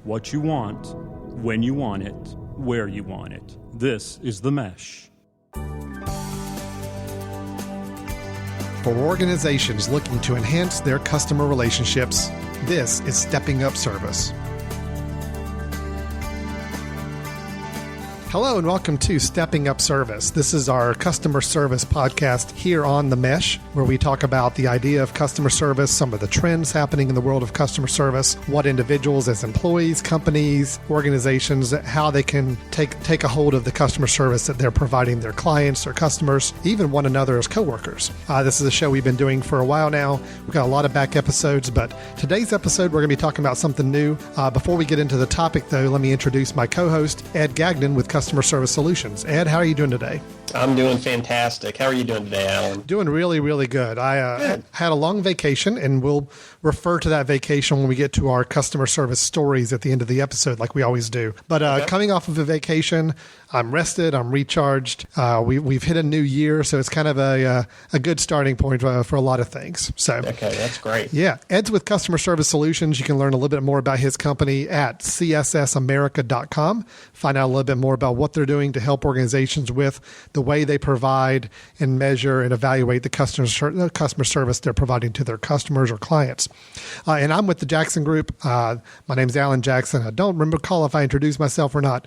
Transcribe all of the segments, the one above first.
what you want, when you want it, where you want it. This is The Mesh. For organizations looking to enhance their customer relationships, this is Stepping Up Service. Hello and welcome to Stepping Up Service. This is our customer service podcast here on The Mesh, where we talk about the idea of customer service, some of the trends happening in the world of customer service, what individuals as employees, companies, organizations, how they can take a hold of the customer service that they're providing their clients, their customers, even one another as coworkers. This is a show we've been doing for a while now. We've got a lot of back episodes, but today's episode, we're going to be talking about something new. Before we get into the topic, though, let me introduce my co-host, Ed Gagnon with Customer Service Solutions. Ed, how are you doing today? I'm doing fantastic. How are you doing today, Alan? Doing really, really good. I had a long vacation, and we'll refer to that vacation when we get to our customer service stories at the end of the episode, like we always do. But coming off of a vacation, I'm rested, I'm recharged. We've hit a new year, so it's kind of a good starting point for a lot of things. So, okay, that's great. Yeah, Ed's with Customer Service Solutions. You can learn a little bit more about his company at cssamerica.com. Find out a little bit more about what they're doing to help organizations with the way they provide and measure and evaluate the customer service they're providing to their customers or clients. And I'm with the Jackson Group. My name's Alan Jackson. I don't recall if I introduced myself or not.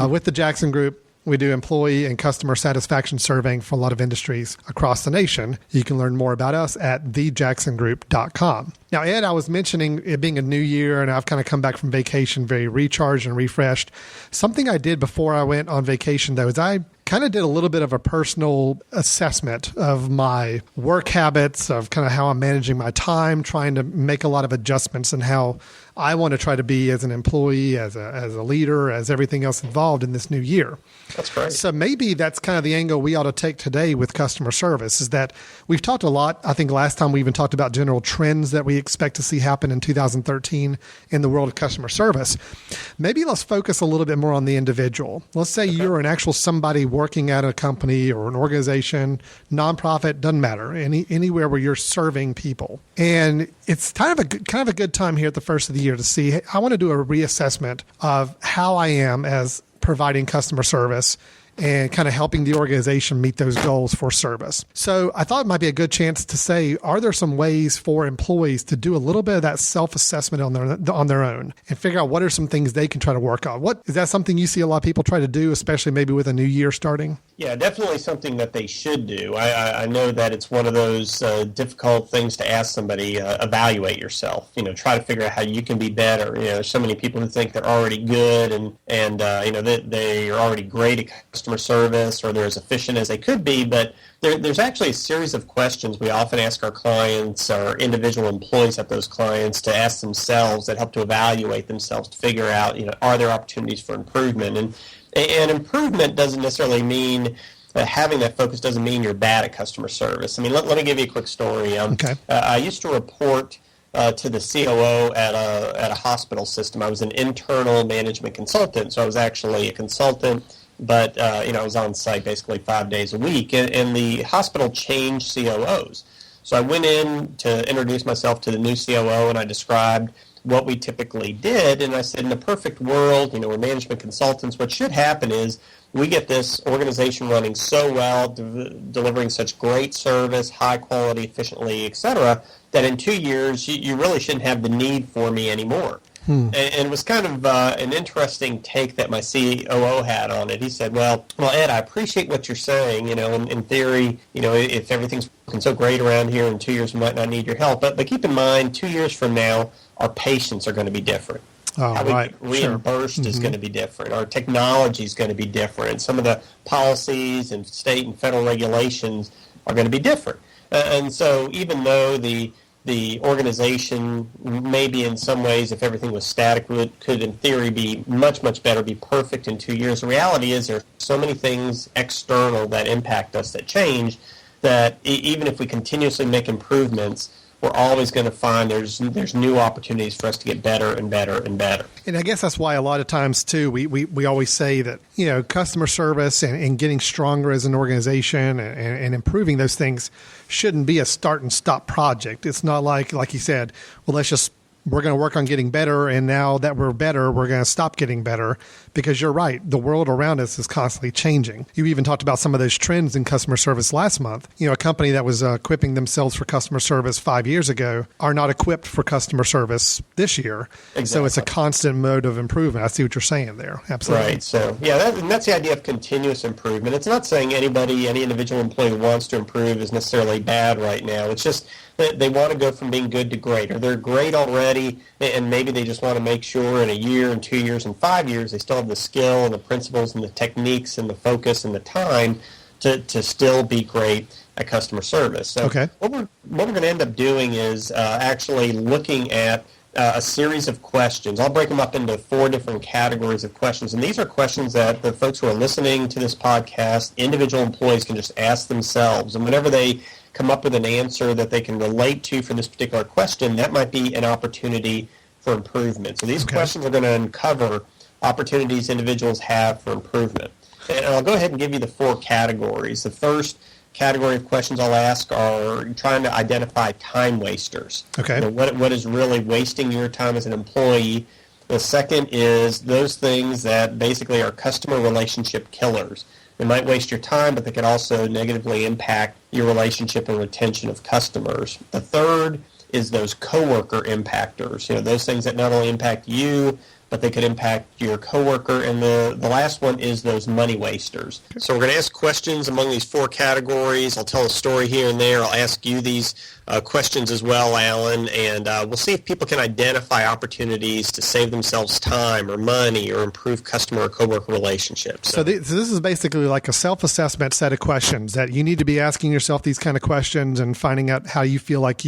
With the Jackson Group, we do employee and customer satisfaction surveying for a lot of industries across the nation. You can learn more about us at thejacksongroup.com. Now, Ed, I was mentioning it being a new year, and I've kind of come back from vacation very recharged and refreshed. Something I did before I went on vacation, though, is I kind of did a little bit of a personal assessment of my work habits, of kind of how I'm managing my time, trying to make a lot of adjustments in how I want to try to be as an employee, as a leader, as everything else involved in this new year. That's great. So maybe that's kind of the angle we ought to take today with customer service, is that we've talked a lot. I think last time we even talked about general trends that we expect to see happen in 2013 in the world of customer service. Maybe let's focus a little bit more on the individual. Let's say you're an actual somebody working at a company or an organization, nonprofit, doesn't matter, anywhere where you're serving people. And it's kind of a good time here at the first of the year to see, hey, I want to do a reassessment of how I am as providing customer service and kind of helping the organization meet those goals for service. So I thought it might be a good chance to say, are there some ways for employees to do a little bit of that self-assessment on their own and figure out what are some things they can try to work on? Is that something you see a lot of people try to do, especially maybe with a new year starting? Yeah, definitely something that they should do. I know that it's one of those difficult things to ask somebody, evaluate yourself, try to figure out how you can be better. There's so many people who think they're already good and that they are already great at customer service or they're as efficient as they could be, but there's actually a series of questions we often ask our clients or individual employees at those clients to ask themselves that help to evaluate themselves to figure out, are there opportunities for improvement? And improvement doesn't necessarily mean having that focus doesn't mean you're bad at customer service. I mean, let me give you a quick story. Okay. I used to report to the COO at a hospital system. I was an internal management consultant, so I was actually a consultant, but I was on site basically 5 days a week, and the hospital changed COOs. So I went in to introduce myself to the new COO, and I described what we typically did, and I said, in a perfect world, we're management consultants, what should happen is we get this organization running so well, delivering such great service, high quality, efficiently, etc., that in 2 years, you really shouldn't have the need for me anymore. And it was kind of an interesting take that my COO had on it. He said, well, Ed, I appreciate what you're saying. In theory, if everything's looking so great around here, in 2 years we might not need your help. But keep in mind, 2 years from now, our patients are going to be different. How we get reimbursed is going to be different. Our technology is going to be different. Some of the policies and state and federal regulations are going to be different. And so even though the organization maybe in some ways, if everything was static, could in theory be much, much better, be perfect in 2 years. The reality is there are so many things external that impact us that change that even if we continuously make improvements, we're always going to find there's new opportunities for us to get better and better and better. And I guess that's why a lot of times, too, we always say that, customer service and getting stronger as an organization and improving those things shouldn't be a start and stop project. It's not like you said, well, let's just we're going to work on getting better, and now that we're better, we're going to stop getting better, because you're right. The world around us is constantly changing. You even talked about some of those trends in customer service last month. A company that was equipping themselves for customer service 5 years ago are not equipped for customer service this year. Exactly. So it's a constant mode of improvement. I see what you're saying there. Absolutely. Right. So, that's the idea of continuous improvement. It's not saying any individual employee who wants to improve is necessarily bad right now. It's just that they want to go from being good to great, or they're great already, and maybe they just want to make sure in a year and 2 years and 5 years they still have the skill and the principles and the techniques and the focus and the time to still be great at customer service. So what we're going to end up doing is actually looking at a series of questions. I'll break them up into 4 different categories of questions, and these are questions that the folks who are listening to this podcast, individual employees, can just ask themselves, and whenever they come up with an answer that they can relate to for this particular question, that might be an opportunity for improvement. So these questions are going to uncover opportunities individuals have for improvement. And I'll go ahead and give you the 4 categories. The first category of questions I'll ask are trying to identify time wasters. Okay. What is really wasting your time as an employee. The second is those things that basically are customer relationship killers. They might waste your time, but they could also negatively impact your relationship and retention of customers. The third is those coworker impactors. Those things that not only impact you, but they could impact your coworker. And the last one is those money wasters. So we're going to ask questions among these 4 categories. I'll tell a story here and there. I'll ask you these questions as well, Alan, and we'll see if people can identify opportunities to save themselves time or money or improve customer or coworker relationships. So this is basically like a self-assessment set of questions that you need to be asking yourself these kind of questions and finding out how you feel like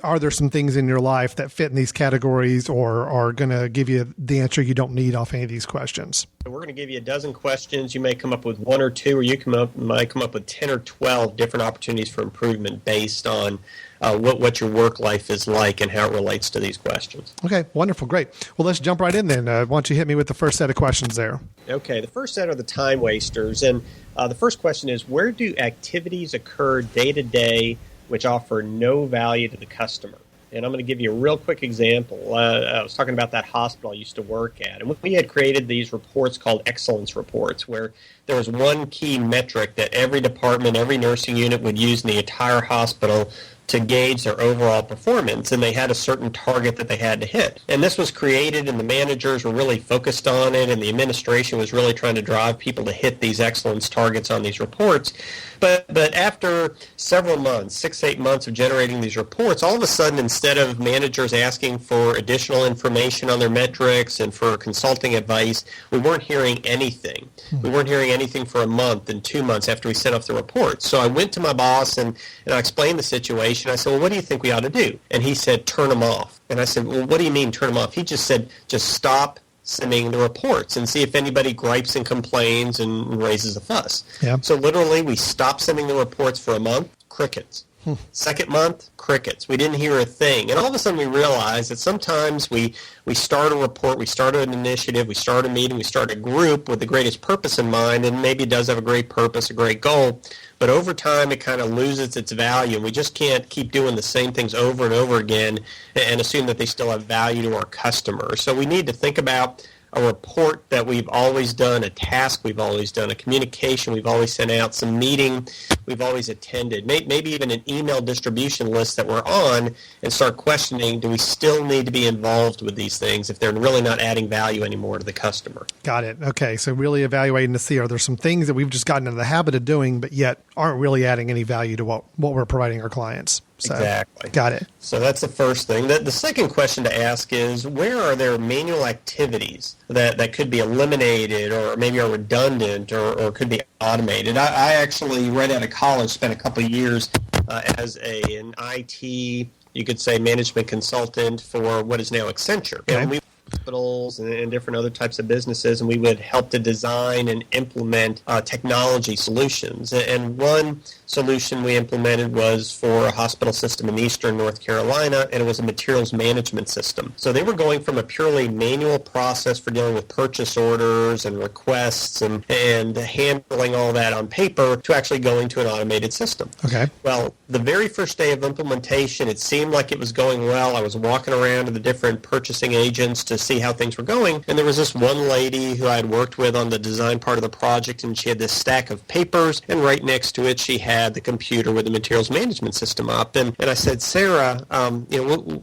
are there some things in your life that fit in these categories or are going to give you the answer you don't need off any of these questions? We're going to give you a dozen questions. You may come up with 1 or 2, or you might come up with 10 or 12 different opportunities for improvement based on what your work life is like and how it relates to these questions. Okay, wonderful, great. Well, let's jump right in then. Why don't you hit me with the first set of questions there? Okay, the first set are the time wasters. And the first question is, where do activities occur day to day which offer no value to the customer? And I'm going to give you a real quick example. I was talking about that hospital I used to work at. And we had created these reports called excellence reports, where there was one key metric that every department, every nursing unit would use in the entire hospital to gauge their overall performance, and they had a certain target that they had to hit. And this was created, and the managers were really focused on it, and the administration was really trying to drive people to hit these excellence targets on these reports. But after several months, 6-8 months of generating these reports, all of a sudden, instead of managers asking for additional information on their metrics and for consulting advice, we weren't hearing anything. We weren't hearing anything for a month and 2 months after we sent off the reports. So I went to my boss and I explained the situation. I said, well, what do you think we ought to do? And he said, turn them off. And I said, well, what do you mean turn them off? He just said, just stop sending the reports and see if anybody gripes and complains and raises a fuss. Yeah. So literally we stopped sending the reports for a month, crickets. Second month, crickets. We didn't hear a thing. And all of a sudden we realized that sometimes we start a report, we start an initiative, we start a meeting, we start a group with the greatest purpose in mind, and maybe it does have a great purpose, a great goal, but over time it kind of loses its value, and we just can't keep doing the same things over and over again and assume that they still have value to our customers. So we need to think about a report that we've always done, a task we've always done, a communication we've always sent out, some meeting we've always attended, maybe even an email distribution list that we're on, and start questioning, do we still need to be involved with these things if they're really not adding value anymore to the customer? Got it. Okay, so really evaluating to see, are there some things that we've just gotten into the habit of doing but yet aren't really adding any value to what we're providing our clients? So, exactly. Got it. So that's the first thing. The second question to ask is, where are there manual activities that could be eliminated or maybe are redundant or could be automated? I actually, right out of college, spent a couple of years as an IT, you could say, management consultant for what is now Accenture. Okay. And we hospitals and different other types of businesses, and we would help to design and implement technology solutions. And one solution we implemented was for a hospital system in eastern North Carolina, and it was a materials management system. So they were going from a purely manual process for dealing with purchase orders and requests and handling all that on paper to actually going to an automated system. Okay. Well, the very first day of implementation, it seemed like it was going well. I was walking around to the different purchasing agents to see how things were going, and there was this one lady who I had worked with on the design part of the project, and she had this stack of papers, and right next to it she had the computer with the materials management system up. And I said, Sarah,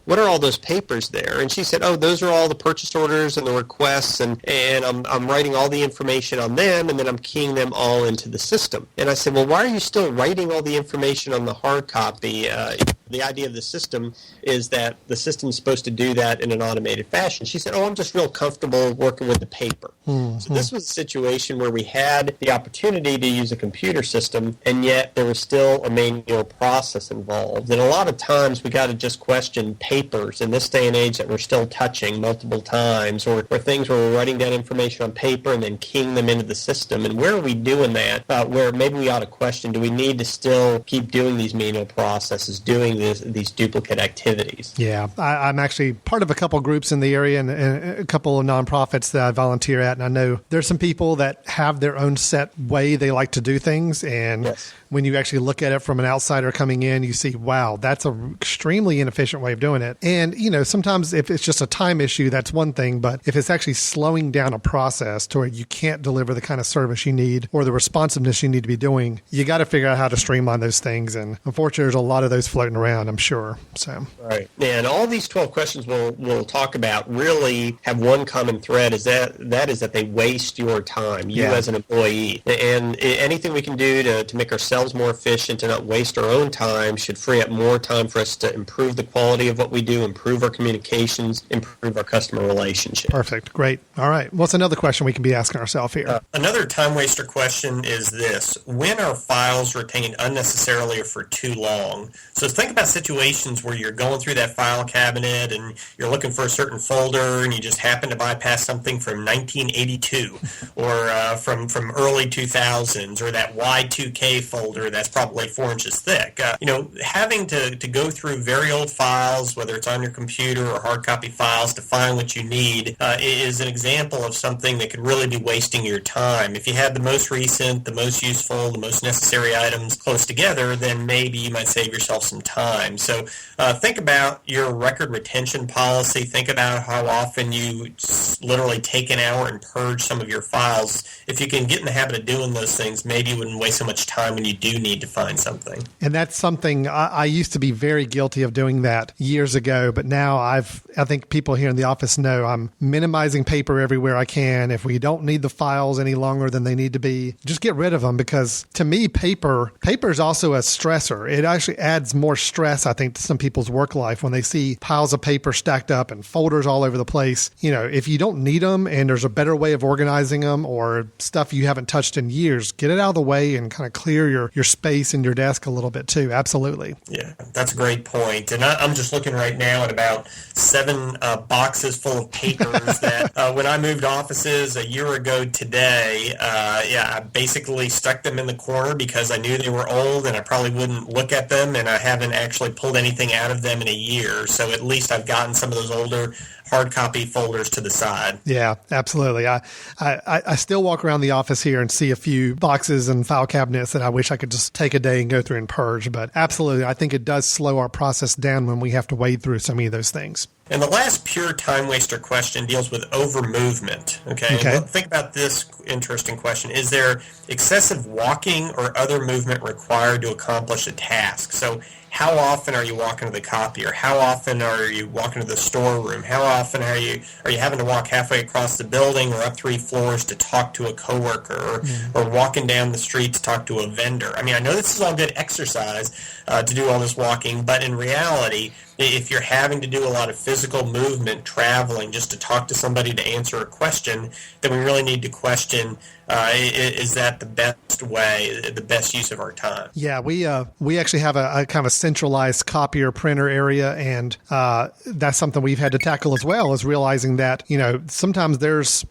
what are all those papers there? And she said, oh, those are all the purchase orders and the requests, and I'm writing all the information on them, and then I'm keying them all into the system. And I said, well, why are you still writing all the information on the hard copy? The idea of the system is that the system is supposed to do that in an automated fashion. She said, oh, I'm just real comfortable working with the paper. Mm-hmm. So this was a situation where we had the opportunity to use a computer system, and yet there was still a manual process involved. And a lot of times we got to just question papers in this day and age that we're still touching multiple times, or things where we're writing down information on paper and then keying them into the system. And where are we doing that? Where maybe we ought to question, do we need to still keep doing these manual processes, doing these duplicate activities? Yeah, I'm actually part of a couple groups in the area and a couple of nonprofits that I volunteer at, and I know there's some people that have their own set way they like to do things, and yes. When you actually look at it from an outsider coming in, you see, wow, that's an extremely inefficient way of doing it. And, sometimes if it's just a time issue, that's one thing, but if it's actually slowing down a process to where you can't deliver the kind of service you need or the responsiveness you need to be doing, you got to figure out how to streamline those things. And unfortunately, there's a lot of those floating around, I'm sure. So, right. And all these 12 questions we'll talk about really have one common thread, is that they waste your time, you as an employee. And anything we can do to make ourselves more efficient and not waste our own time should free up more time for us to improve the quality of what we do, improve our communications, improve our customer relationship. Perfect. Great. All right. What's another question we can be asking ourselves here? Another time waster question is this: when are files retained unnecessarily or for too long? So think about situations where you're going through that file cabinet and you're looking for a certain folder and you just happen to bypass something from 1982 or from early 2000s, or that Y2K folder that's probably 4 inches thick. Having to go through very old files, whether it's on your computer or hard copy files, to find what you need is an example of something that could really be wasting your time. If you had the most recent, the most useful, the most necessary items close together, then maybe you might save yourself some time. So think about your record retention policy. Think about how often you literally take an hour and purge some of your files. If you can get in the habit of doing those things, maybe you wouldn't waste so much time when you do need to find something. And that's something I used to be very guilty of doing that years ago, but now I think people here in the office know I'm minimizing paper everywhere I can. If we don't need the files any longer than they need to be, just get rid of them, because to me, paper is also a stressor. It actually adds more stress, I think, to some people's work life when they see piles of paper stacked up and folders all over the place. If you don't need them and there's a better way of organizing them, or stuff you haven't touched in years, get it out of the way and kind of clear your space in your desk a little bit too. Absolutely. Yeah, that's a great point. And I'm just looking right now at about 7 boxes full of papers that when I moved offices a year ago today, I basically stuck them in the corner because I knew they were old and I probably wouldn't look at them, and I haven't actually pulled anything out of them in a year. So at least I've gotten some of those older hard copy folders to the side. Yeah, absolutely. I still walk around the office here and see a few boxes and file cabinets that I wish I could just take a day and go through and purge. But absolutely, I think it does slow our process down when we have to wade through so many of those things. And the last pure time waster question deals with over movement. Okay. Think about this interesting question. Is there excessive walking or other movement required to accomplish a task? So how often are you walking to the copier? How often are you walking to the storeroom? How often are you having to walk halfway across the building or up 3 floors to talk to a coworker, or walking down the street to talk to a vendor? I mean, I know this is all good exercise to do all this walking, but in reality, if you're having to do a lot of physical movement, traveling just to talk to somebody to answer a question, then we really need to question, is that the best way, the best use of our time? Yeah, we actually have a kind of centralized copier printer area. And that's something we've had to tackle as well, is realizing that, sometimes there's,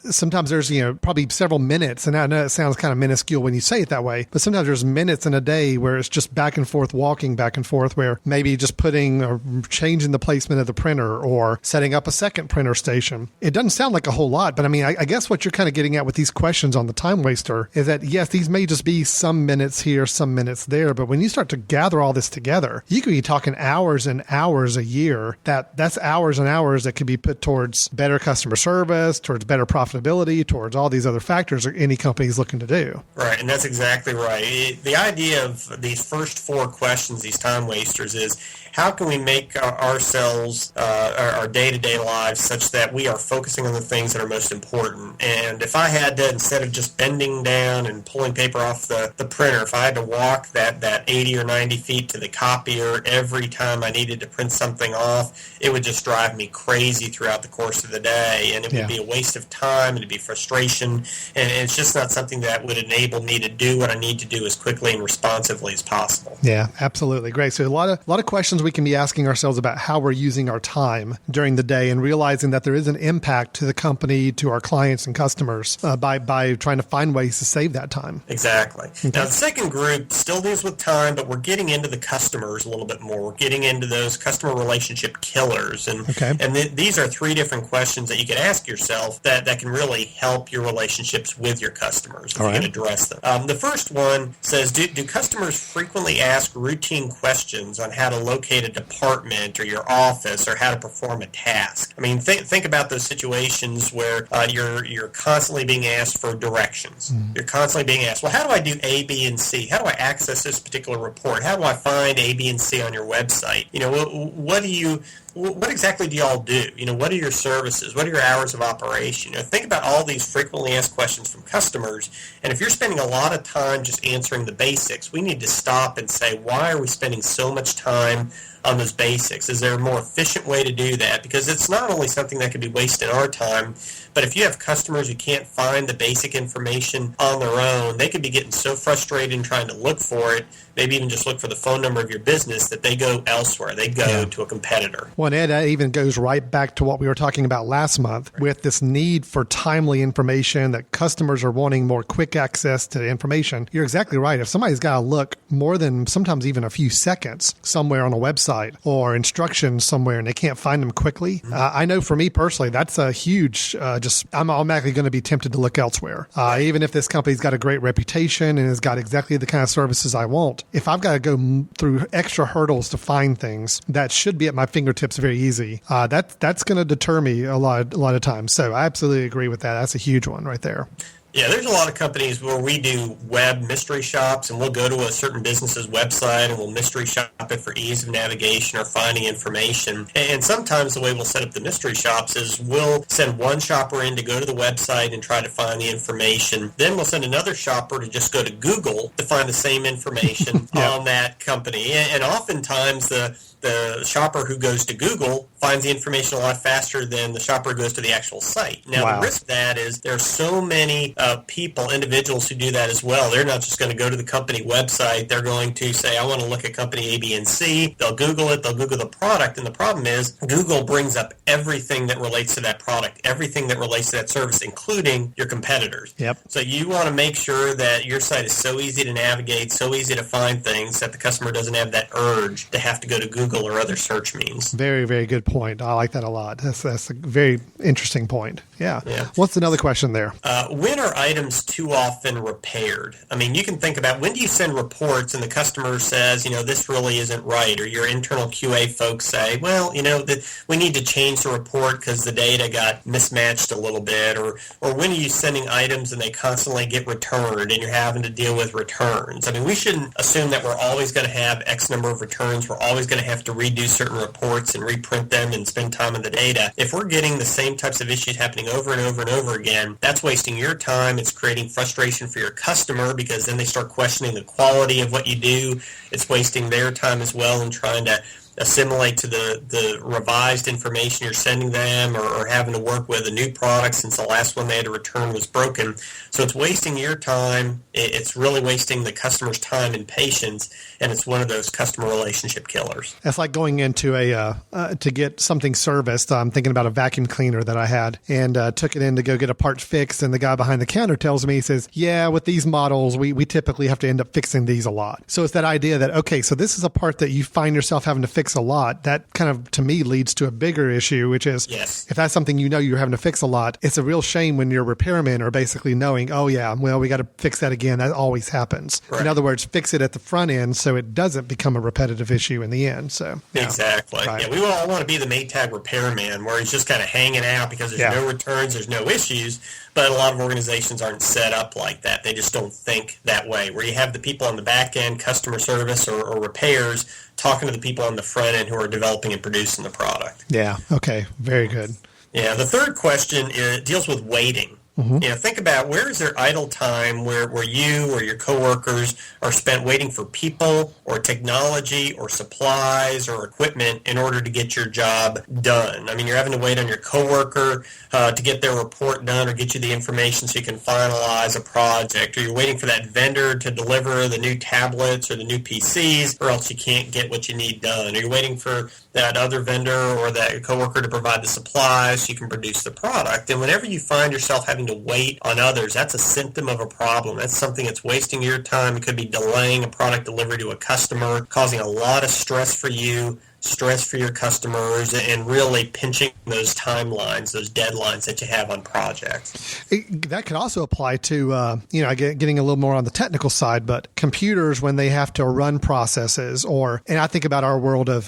probably several minutes. And I know it sounds kind of minuscule when you say it that way, but sometimes there's minutes in a day where it's just back and forth, walking back and forth, where maybe just putting or changing the placement of the printer or setting up a second printer station. It doesn't sound like a whole lot, but I guess what you're kind of getting at with these questions on the time waster is that, yes, these may just be some minutes here, some minutes there, but when you start to gather all this together, you could be talking hours and hours a year. That's hours and hours that could be put towards better customer service, towards better profitability, towards all these other factors that any company is looking to do. Right, and that's exactly right. The idea of these first 4 questions, these time wasters, is how can we make ourselves, our day-to-day lives, such that we are focusing on the things that are most important? And if I had to, instead of just bending down and pulling paper off the printer, if I had to walk that 80 or 90 feet to the copier every time I needed to print something off, it would just drive me crazy throughout the course of the day, and it would be a waste of time, and it'd be frustration, and it's just not something that would enable me to do what I need to do as quickly and responsively as possible. Yeah, absolutely. Great. So a lot of questions we can be asking ourselves about how we're using our time during the day, and realizing that there is an impact to the company, to our clients and customers by trying to find ways to save that time. Exactly. Okay. Now, the second group still deals with time, but we're getting into the customers a little bit more. We're getting into those customer relationship killers. And these are 3 different questions that you can ask yourself that can really help your relationships with your customers if you can address them. The first one says, do customers frequently ask routine questions on how to locate a department or your office, or how to perform a task? I mean, think about those situations where you're constantly being asked for directions. You're constantly being asked, well, how do I do A, B, and C? How do I access this particular report? How do I find A, B, and C on your website? What exactly do y'all do? What are your services? What are your hours of operation? Think about all these frequently asked questions from customers, and if you're spending a lot of time just answering the basics, we need to stop and say, why are we spending so much time on those basics? Is there a more efficient way to do that? Because it's not only something that could be wasting our time, but if you have customers who can't find the basic information on their own, they could be getting so frustrated and trying to look for it, maybe even just look for the phone number of your business, that they go elsewhere. They go to a competitor. Well, Ed, that even goes right back to what we were talking about last month with this need for timely information, that customers are wanting more quick access to the information. You're exactly right. If somebody's got to look more than sometimes even a few seconds somewhere on a website or instructions somewhere and they can't find them quickly, I know for me personally, that's a huge, I'm automatically going to be tempted to look elsewhere. Even if this company's got a great reputation and has got exactly the kind of services I want, if I've got to go through extra hurdles to find things that should be at my fingertips very easy, that's going to deter me a lot of times. So I absolutely agree with that. That's a huge one right there. Yeah, there's a lot of companies where we do web mystery shops, and we'll go to a certain business's website and we'll mystery shop it for ease of navigation or finding information. And sometimes the way we'll set up the mystery shops is we'll send one shopper in to go to the website and try to find the information. Then we'll send another shopper to just go to Google to find the same information on that company. And oftentimes the shopper who goes to Google finds the information a lot faster than the shopper who goes to the actual site. Now, the risk of that is there are so many individuals who do that as well. They're not just going to go to the company website. They're going to say, I want to look at company A, B, and C. They'll Google it. They'll Google the product. And the problem is Google brings up everything that relates to that product, everything that relates to that service, including your competitors. Yep. So you want to make sure that your site is so easy to navigate, so easy to find things, that the customer doesn't have that urge to have to go to Google or other search means. Very, very good point. I like that a lot. That's a very interesting point. Yeah. What's another question there? When are items too often repaired? I mean, you can think about, when do you send reports and the customer says, this really isn't right, or your internal QA folks say, well, we need to change the report because the data got mismatched a little bit, or when are you sending items and they constantly get returned and you're having to deal with returns? I mean, we shouldn't assume that we're always going to have X number of returns. We're always going to have to redo certain reports and reprint them and spend time on the data. If we're getting the same types of issues happening over and over and over again, that's wasting your time. It's creating frustration for your customer because then they start questioning the quality of what you do. It's wasting their time as well and trying to assimilate to the revised information you're sending them, or having to work with a new product since the last one they had to return was broken. So it's wasting your time. It's really wasting the customer's time and patience, and it's one of those customer relationship killers. That's like going into to get something serviced. I'm thinking about a vacuum cleaner that I had, and took it in to go get a part fixed, and the guy behind the counter tells me, he says, yeah, with these models, we typically have to end up fixing these a lot. So it's that idea that, okay, so this is a part that you find yourself having to fix a lot. That kind of, to me, leads to a bigger issue, which is, yes, if that's something you know you're having to fix a lot, it's a real shame when your repairmen are basically knowing, oh yeah, well, we got to fix that again. That always happens. Right. In other words, fix it at the front end so it doesn't become a repetitive issue in the end. So yeah. Exactly. Right. Yeah, we all want to be the Maytag repairman, where he's just kind of hanging out because there's no returns, there's no issues. But a lot of organizations aren't set up like that. They just don't think that way, where you have the people on the back end, customer service or repairs, talking to the people on the front end who are developing and producing the product. Yeah. Okay. Very good. Yeah. The third question deals with waiting. Mm-hmm. Think about, where is there idle time where you or your coworkers are spent waiting for people or technology or supplies or equipment in order to get your job done. I mean, you're having to wait on your coworker to get their report done or get you the information so you can finalize a project, or you're waiting for that vendor to deliver the new tablets or the new PCs, or else you can't get what you need done, or you're waiting for that other vendor or that coworker to provide the supplies so you can produce the product. And whenever you find yourself having to wait on others, that's a symptom of a problem. That's something that's wasting your time. It could be delaying a product delivery to a customer, causing a lot of stress for you, stress for your customers, and really pinching those timelines, those deadlines that you have on projects. That could also apply to, getting a little more on the technical side, but computers, when they have to run processes, and I think about our world of,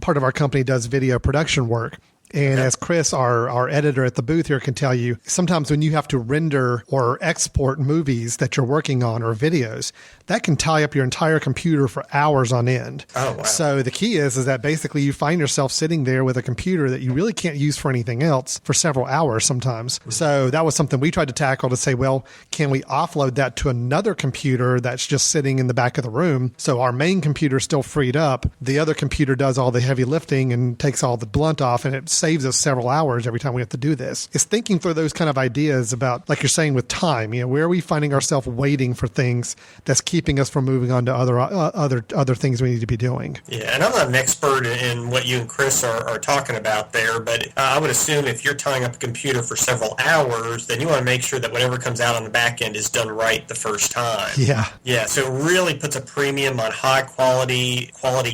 part of our company does video production work. And as Chris, our editor at the booth here, can tell you, sometimes when you have to render or export movies that you're working on or videos, that can tie up your entire computer for hours on end. Oh, wow. So the key is that basically you find yourself sitting there with a computer that you really can't use for anything else for several hours sometimes. Mm-hmm. So that was something we tried to tackle, to say, well, can we offload that to another computer that's just sitting in the back of the room? So our main computer is still freed up. The other computer does all the heavy lifting and takes all the blunt off, and it saves us several hours every time we have to do this. It's thinking through those kind of ideas about, like you're saying, with time, where are we finding ourselves waiting for things that's keeping us from moving on to other things we need to be doing. Yeah, and I'm not an expert in what you and Chris are talking about there, but I would assume if you're tying up a computer for several hours, then you want to make sure that whatever comes out on the back end is done right the first time. Yeah. Yeah, so it really puts a premium on high quality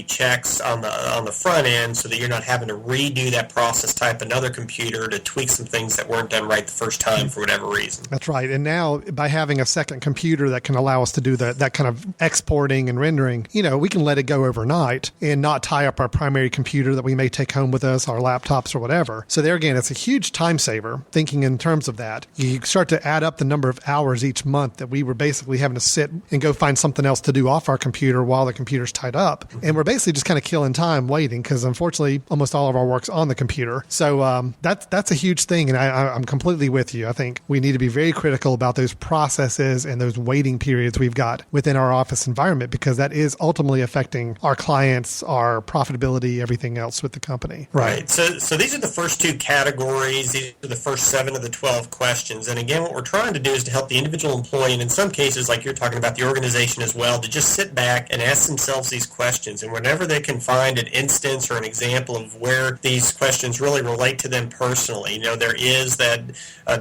checks on the front end, so that you're not having to redo that process, type another computer to tweak some things that weren't done right the first time for whatever reason. That's right. And now, by having a second computer that can allow us to do that kind of exporting and rendering, we can let it go overnight and not tie up our primary computer that we may take home with us, our laptops or whatever. So there again, it's a huge time saver, thinking in terms of that. You start to add up the number of hours each month that we were basically having to sit and go find something else to do off our computer while the computer's tied up. And we're basically just kind of killing time waiting, because unfortunately, almost all of our work's on the computer. So that's a huge thing, and I'm completely with you. I think we need to be very critical about those processes and those waiting periods we've got within our office environment, because that is ultimately affecting our clients, our profitability, everything else with the company. Right. So these are the first two categories. These are the first 7 of the 12 questions. And again, what we're trying to do is to help the individual employee, and in some cases, like you're talking about, the organization as well, to just sit back and ask themselves these questions. And whenever they can find an instance or an example of where these questions really relate to them personally, there is that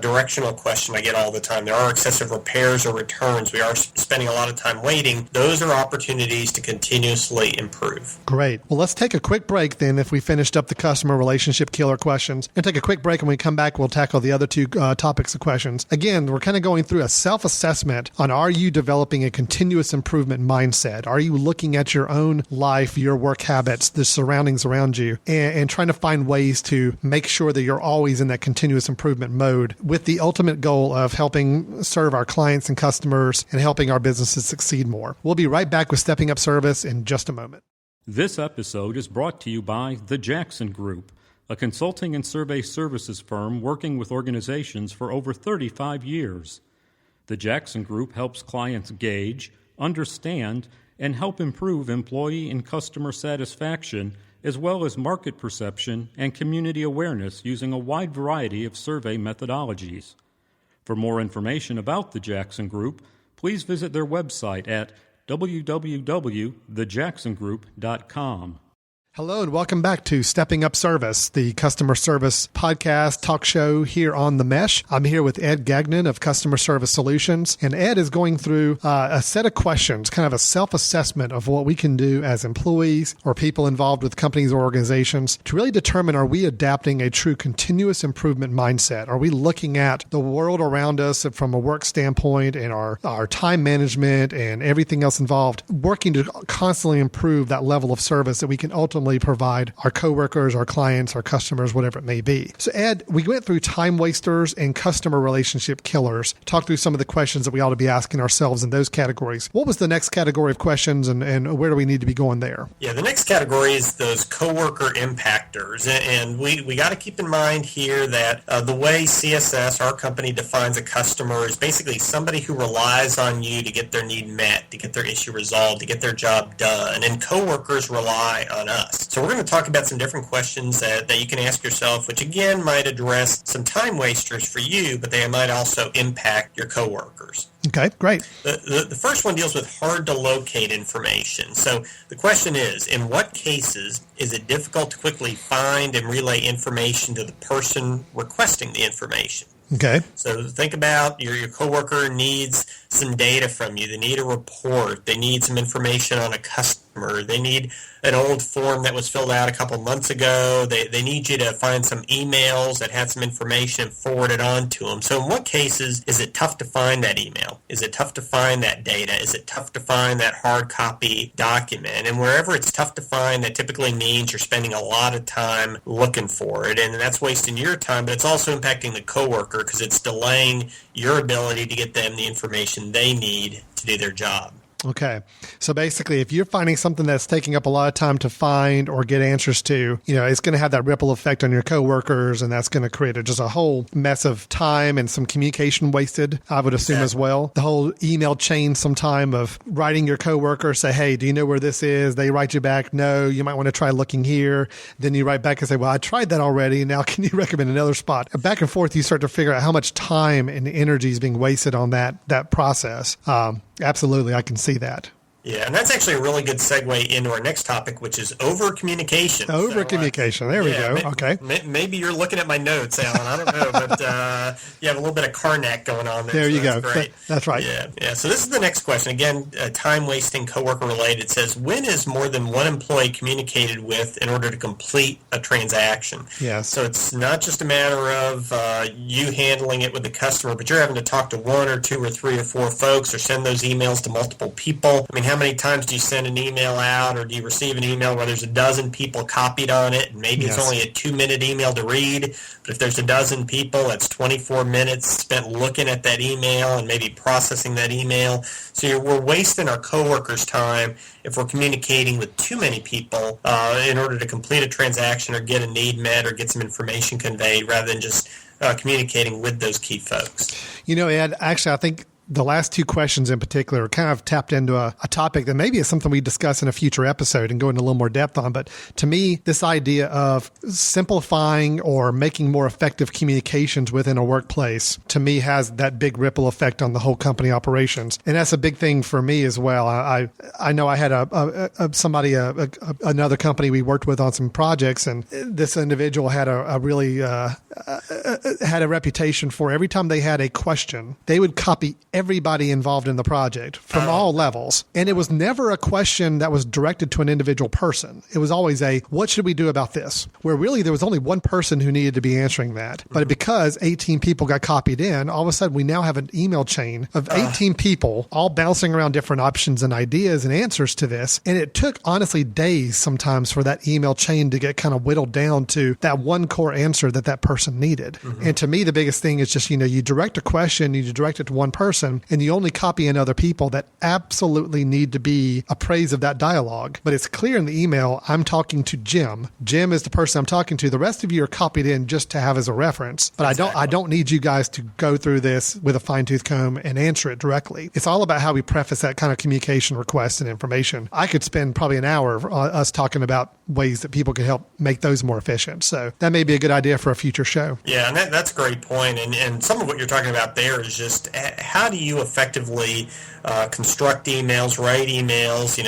directional question I get all the time. There are excessive repairs or returns. We are spending a lot of time waiting. Those are opportunities to continuously improve. Great. Well, let's take a quick break then, if we finished up the customer relationship killer questions. We're going to take a quick break, and when we come back, we'll tackle the other two topics of questions. Again, we're kind of going through a self-assessment on, are you developing a continuous improvement mindset? Are you looking at your own life, your work habits, the surroundings around you, and trying to find ways to make sure that you're always in that continuous improvement mode, with the ultimate goal of helping serve our clients and customers and helping our businesses succeed more. We'll be right back with Stepping Up Service in just a moment. This episode is brought to you by The Jackson Group, a consulting and survey services firm working with organizations for over 35 years. The Jackson Group helps clients gauge, understand, and help improve employee and customer satisfaction as well as market perception and community awareness using a wide variety of survey methodologies. For more information about the Jackson Group, please visit their website at www.thejacksongroup.com. Hello and welcome back to Stepping Up Service, the customer service podcast talk show here on The Mesh. I'm here with Ed Gagnon of Customer Service Solutions, and Ed is going through a set of questions, kind of a self-assessment of what we can do as employees or people involved with companies or organizations to really determine, are we adapting a true continuous improvement mindset? Are we looking at the world around us from a work standpoint and our time management and everything else involved, working to constantly improve that level of service that we can ultimately provide our coworkers, our clients, our customers, whatever it may be. So Ed, we went through time wasters and customer relationship killers, talked through some of the questions that we ought to be asking ourselves in those categories. What was the next category of questions and where do we need to be going there? Yeah, the next category is those coworker impactors. And we got to keep in mind here that the way CSS, our company, defines a customer is basically somebody who relies on you to get their need met, to get their issue resolved, to get their job done. And coworkers rely on us. So we're going to talk about some different questions that you can ask yourself, which again might address some time wasters for you, but they might also impact your coworkers. Okay, great. The first one deals with hard to locate information. So the question is, in what cases is it difficult to quickly find and relay information to the person requesting the information? Okay. So think about your coworker needs some data from you. They need a report. They need some information on a customer. They need an old form that was filled out a couple months ago. They need you to find some emails that had some information and forward it on to them. So in what cases is it tough to find that email? Is it tough to find that data? Is it tough to find that hard copy document? And wherever it's tough to find, that typically means you're spending a lot of time looking for it. And that's wasting your time, but it's also impacting the coworker because it's delaying your ability to get them the information they need to do their job. Okay. So basically, if you're finding something that's taking up a lot of time to find or get answers to, it's going to have that ripple effect on your coworkers, and that's going to create just a whole mess of time and some communication wasted, I would assume as well. The whole email chain sometime of writing your coworker, say, hey, do you know where this is? They write you back, no, you might want to try looking here. Then you write back and say, well, I tried that already. Now can you recommend another spot? Back and forth, you start to figure out how much time and energy is being wasted on that process. Absolutely, I can see that. Yeah, and that's actually a really good segue into our next topic, which is over-communication. Over-communication. There we go. Okay. Maybe you're looking at my notes, Alan. I don't know, but you have a little bit of Karnak going on there. There you go. Great. That's right. Yeah. So this is the next question. Again, time-wasting, coworker-related. It says, when is more than one employee communicated with in order to complete a transaction? Yes. So it's not just a matter of you handling it with the customer, but you're having to talk to one or two or three or four folks or send those emails to multiple people. I mean, how many times do you send an email out, or do you receive an email where there's a dozen people copied on it, and maybe it's only a 2-minute email to read, but if there's a dozen people, that's 24 minutes spent looking at that email and maybe processing that email. So we're wasting our coworkers' time if we're communicating with too many people in order to complete a transaction or get a need met or get some information conveyed, rather than just communicating with those key folks. Ed, actually, I think the last two questions in particular kind of tapped into a topic that maybe is something we discuss in a future episode and go into a little more depth on. But to me, this idea of simplifying or making more effective communications within a workplace, to me, has that big ripple effect on the whole company operations. And that's a big thing for me as well. I know I had another company we worked with on some projects, and this individual had a really had a reputation for every time they had a question, they would copy everybody involved in the project from all levels. And it was never a question that was directed to an individual person. It was always what should we do about this? Where really there was only one person who needed to be answering that. But because 18 people got copied in, all of a sudden we now have an email chain of 18 people all bouncing around different options and ideas and answers to this. And it took honestly days sometimes for that email chain to get kind of whittled down to that one core answer that person needed. And to me, the biggest thing is just, you direct a question, you direct it to one person, person, and you only copy in other people that absolutely need to be appraised of that dialogue. But it's clear in the email, I'm talking to Jim. Jim is the person I'm talking to. The rest of you are copied in just to have as a reference. But I don't need you guys to go through this with a fine-tooth comb and answer it directly. It's all about how we preface that kind of communication request and information. I could spend probably an hour us talking about ways that people can help make those more efficient. So that may be a good idea for a future show. Yeah, and that's a great point. And some of what you're talking about there is just how do you effectively construct emails, write emails.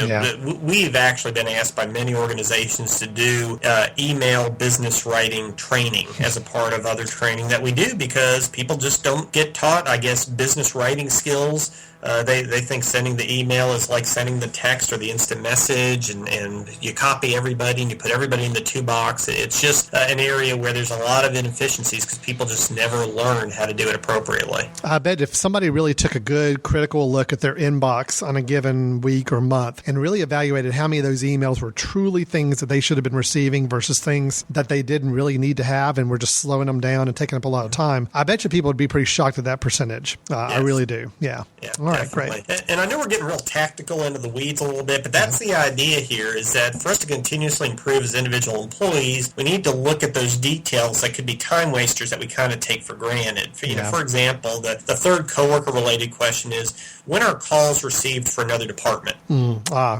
We've actually been asked by many organizations to do email business writing training as a part of other training that we do, because people just don't get taught, I guess, business writing skills. They think sending the email is like sending the text or the instant message, and you copy everybody and you put everybody in the two box. It's just an area where there's a lot of inefficiencies because people just never learn how to do it appropriately. I bet if somebody really took a good critical look at their inbox on a given week or month and really evaluated how many of those emails were truly things that they should have been receiving versus things that they didn't really need to have and were just slowing them down and taking up a lot of time, I bet you people would be pretty shocked at that percentage. Yes. I really do. Yeah. All right, great. And I know we're getting real tactical into the weeds a little bit, but that's the idea here, is that for us to continuously improve as individual employees, we need to look at those details that could be time wasters that we kind of take for granted. For example, the third coworker-related question is, when are calls received for another department?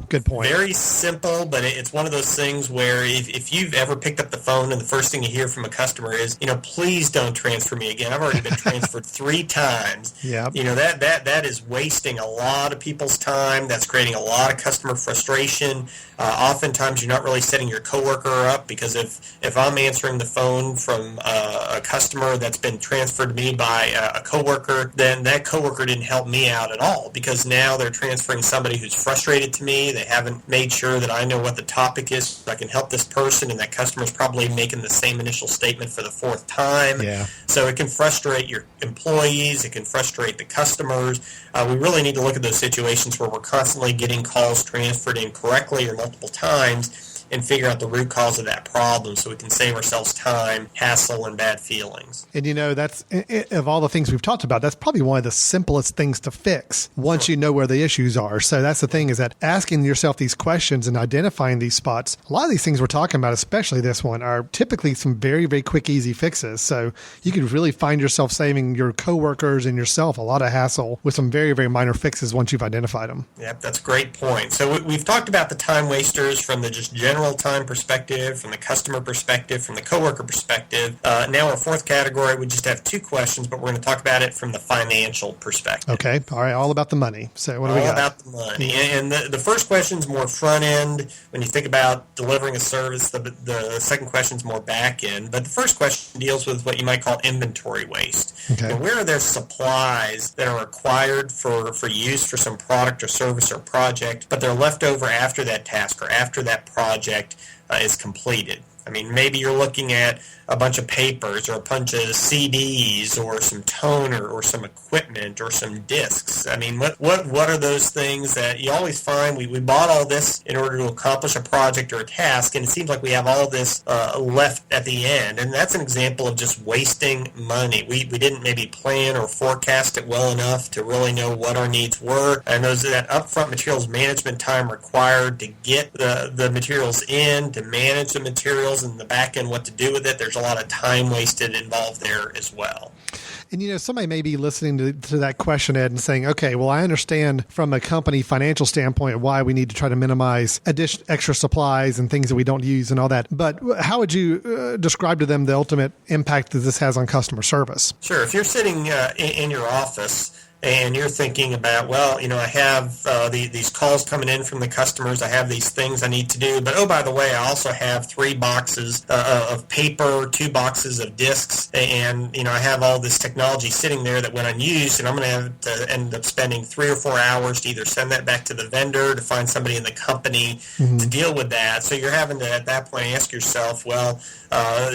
Good point. Very simple, but it's one of those things where if you've ever picked up the phone and the first thing you hear from a customer is, please don't transfer me again. I've already been transferred 3 times. Yeah. That is wasting a lot of people's time. That's creating a lot of customer frustration. Oftentimes you're not really setting your coworker up, because if I'm answering the phone from a customer that's been transferred to me by a coworker, then that coworker didn't help me out at all, because now they're transferring somebody who's frustrated to me. They haven't made sure that I know what the topic is so I can help this person, and that customer's probably making the same initial statement for the 4th time. Yeah. So it can frustrate your employees. It can frustrate the customers. We really need to look at those situations where we're constantly getting calls transferred incorrectly or multiple times and figure out the root cause of that problem so we can save ourselves time, hassle, and bad feelings. And that's, of all the things we've talked about, that's probably one of the simplest things to fix once you know where the issues are. So that's the thing, is that asking yourself these questions and identifying these spots, a lot of these things we're talking about, especially this one, are typically some very, very quick, easy fixes. So you could really find yourself saving your coworkers and yourself a lot of hassle with some very, very minor fixes once you've identified them. Yep, that's a great point. So we've talked about the time wasters from the just general time perspective, from the customer perspective, from the coworker perspective. Now our 4th category, we just have 2 questions, but we're going to talk about it from the financial perspective. Okay. All right. All about the money. So what do we got? All about the money. And the first question is more front end. When you think about delivering a service, the second question is more back end. But the first question deals with what you might call inventory waste. Okay. Where are there supplies that are required for use for some product or service or project, but they're left over after that task or after that project is completed? I mean, maybe you're looking at a bunch of papers or a bunch of CDs or some toner or some equipment or some discs. I mean, what are those things that you always find? We bought all this in order to accomplish a project or a task, and it seems like we have all this left at the end. And that's an example of just wasting money. We didn't maybe plan or forecast it well enough to really know what our needs were. And that upfront materials management time required to get the materials in, to manage the materials, and the back end what to do with it. There's a lot of time wasted involved there as well. And, somebody may be listening to that question, Ed, and saying, okay, well, I understand from a company financial standpoint why we need to try to minimize extra supplies and things that we don't use and all that. But how would you describe to them the ultimate impact that this has on customer service? Sure. If you're sitting in your office and you're thinking about, well, I have these calls coming in from the customers, I have these things I need to do, but oh, by the way, I also have 3 boxes of paper, 2 boxes of discs, and I have all this technology sitting there that when unused, and I'm going to have to end up spending 3 or 4 hours to either send that back to the vendor, to find somebody in the company to deal with that. So you're having to, at that point, ask yourself, well,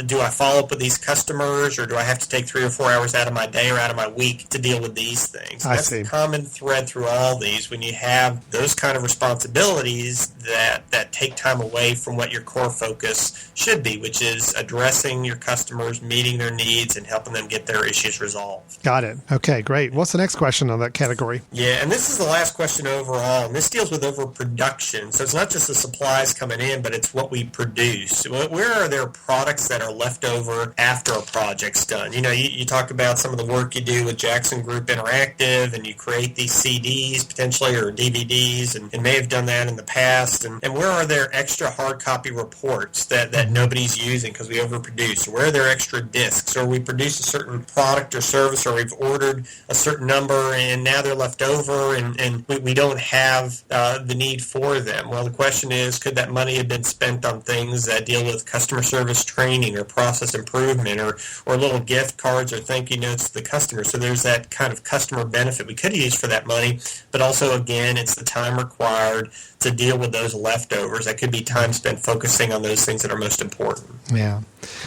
do I follow up with these customers, or do I have to take 3 or 4 hours out of my day or out of my week to deal with these things? So that's the common thread through all these. When you have those kind of responsibilities that take time away from what your core focus should be, which is addressing your customers, meeting their needs, and helping them get their issues resolved. Got it. Okay, great. What's the next question on that category? Yeah, and this is the last question overall, and this deals with overproduction. So it's not just the supplies coming in, but it's what we produce. Where are there products that are left over after a project's done? You talk about some of the work you do with Jackson Group Interactive, and you create these CDs potentially or DVDs, and may have done that in the past. And where are there extra hard copy reports that nobody's using because we overproduce? Where are there extra discs? Or we produce a certain product or service, or we've ordered a certain number and now they're left over and we don't have the need for them. Well, the question is, could that money have been spent on things that deal with customer service training or process improvement or little gift cards or thank you notes to the customer? So there's that kind of customer benefit we could use for that money, but also, again, it's the time required to deal with those leftovers. That could be time spent focusing on those things that are most important. Yeah.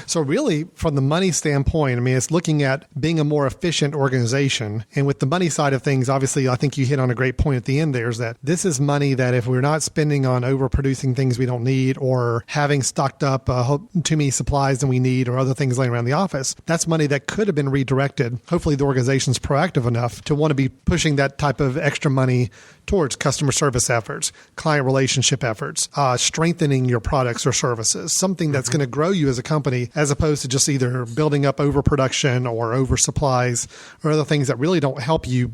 So really, from the money standpoint, I mean, it's looking at being a more efficient organization. And with the money side of things, obviously, I think you hit on a great point at the end there, is that this is money that if we're not spending on overproducing things we don't need or having stocked up too many supplies than we need or other things laying around the office, that's money that could have been redirected. Hopefully, the organization's proactive enough to want to be pushing that type of extra money towards customer service efforts, client relationship efforts, strengthening your products or services, something that's going to grow you as a company, as opposed to just either building up overproduction or oversupplies or other things that really don't help you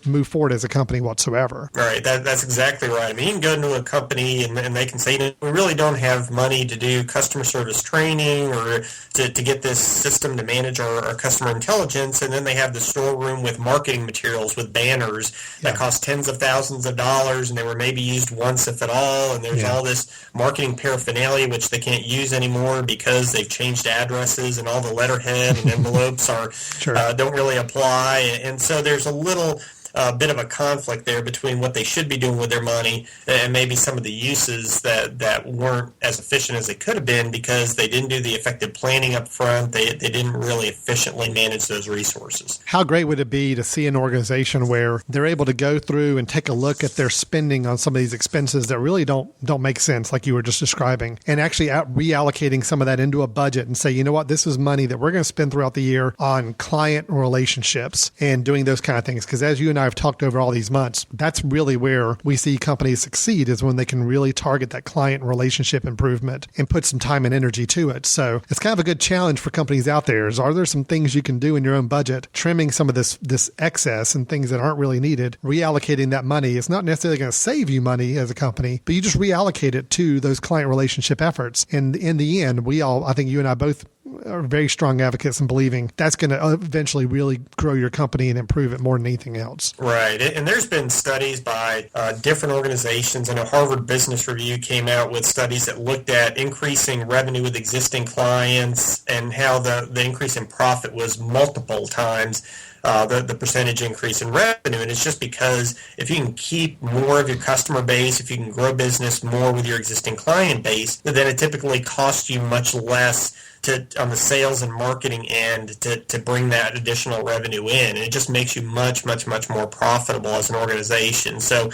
move forward as a company whatsoever. Right. That's exactly right. I mean, you can go into a company and they can say, we really don't have money to do customer service training or to get this system to manage our customer intelligence. And then they have the storeroom with marketing materials with banners that cost tens of thousands of dollars, and they were maybe used once, if at all. And there's all this marketing paraphernalia, which they can't use anymore because they've changed addresses and all the letterhead and envelopes don't really apply. And so there's a little bit of a conflict there between what they should be doing with their money and maybe some of the uses that weren't as efficient as they could have been because they didn't do the effective planning up front. They didn't really efficiently manage those resources. How great would it be to see an organization where they're able to go through and take a look at their spending on some of these expenses that really don't make sense, like you were just describing, and actually reallocating some of that into a budget and say, you know what, this is money that we're going to spend throughout the year on client relationships and doing those kind of things. Because as you and I have talked over all these months, that's really where we see companies succeed, is when they can really target that client relationship improvement and put some time and energy to it. So it's kind of a good challenge for companies out there. Are there some things you can do in your own budget, trimming some of this excess and things that aren't really needed, reallocating that money? It's not necessarily going to save you money as a company, but you just reallocate it to those client relationship efforts. And in the end, I think you and I both are very strong advocates in believing that's going to eventually really grow your company and improve it more than anything else. Right. And there's been studies by different organizations. I know Harvard Business Review came out with studies that looked at increasing revenue with existing clients and how the increase in profit was multiple times the percentage increase in revenue. And it's just because if you can keep more of your customer base, if you can grow business more with your existing client base, then it typically costs you much less on the sales and marketing end to bring that additional revenue in. And it just makes you much, much, much more profitable as an organization. So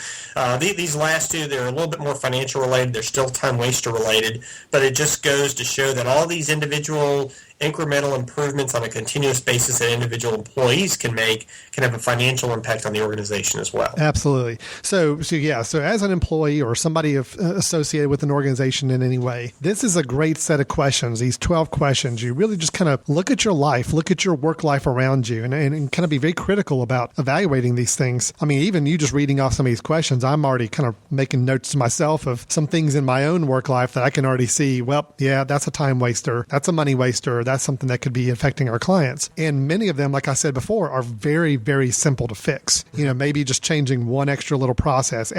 these last two, they're a little bit more financial related. They're still time waster related, but it just goes to show that all these individual incremental improvements on a continuous basis that individual employees can make can have a financial impact on the organization as well. Absolutely. So as an employee or somebody associated with an organization in any way, this is a great set of questions, these 12 questions. You really just kind of look at your life, look at your work life around you, and kind of be very critical about evaluating these things. I mean, even you just reading off some of these questions, I'm already kind of making notes to myself of some things in my own work life that I can already see, well, yeah, that's a time waster, that's a money waster, that's something that could be affecting our clients. And many of them, like I said before, are very, very simple to fix. Maybe just changing one extra little process,